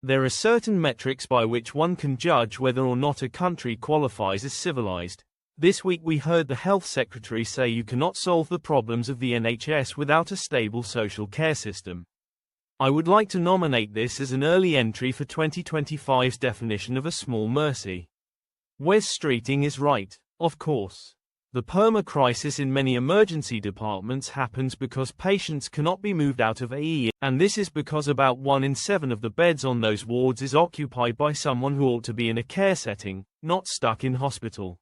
There are certain metrics by which one can judge whether or not a country qualifies as civilized. This week we heard the Health Secretary say you cannot solve the problems of the NHS without a stable social care system. I would like to nominate this as an early entry for 2025's definition of a small mercy. Wes Streeting is right, of course. The perma crisis in many emergency departments happens because patients cannot be moved out of AE, and this is because about 1 in 7 of the beds on those wards is occupied by someone who ought to be in a care setting, not stuck in hospital.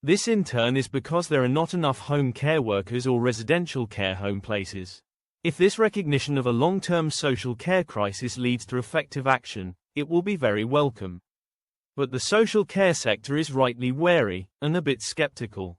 This in turn is because there are not enough home care workers or residential care home places. If this recognition of a long-term social care crisis leads to effective action, it will be very welcome. But the social care sector is rightly wary, and a bit skeptical.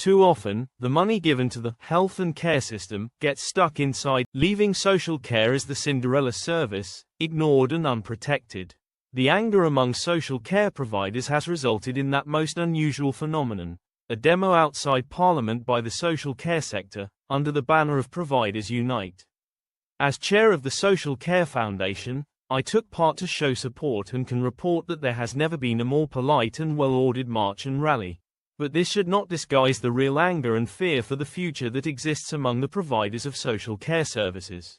Too often, the money given to the health and care system gets stuck inside, leaving social care as the Cinderella service, ignored and unprotected. The anger among social care providers has resulted in that most unusual phenomenon, a demo outside Parliament by the social care sector, under the banner of Providers Unite. As chair of the Social Care Foundation, I took part to show support and can report that there has never been a more polite and well-ordered march and rally. But this should not disguise the real anger and fear for the future that exists among the providers of social care services.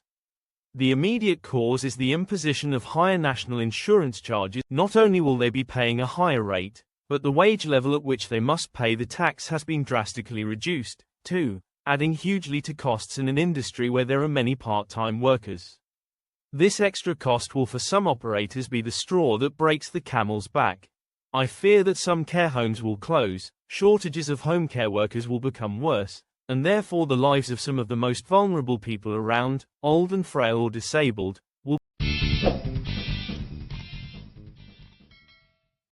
The immediate cause is the imposition of higher national insurance charges. Not only will they be paying a higher rate, but the wage level at which they must pay the tax has been drastically reduced, too, adding hugely to costs in an industry where there are many part-time workers. This extra cost will for some operators be the straw that breaks the camel's back. I fear that some care homes will close, shortages of home care workers will become worse, and therefore the lives of some of the most vulnerable people around, old and frail or disabled, will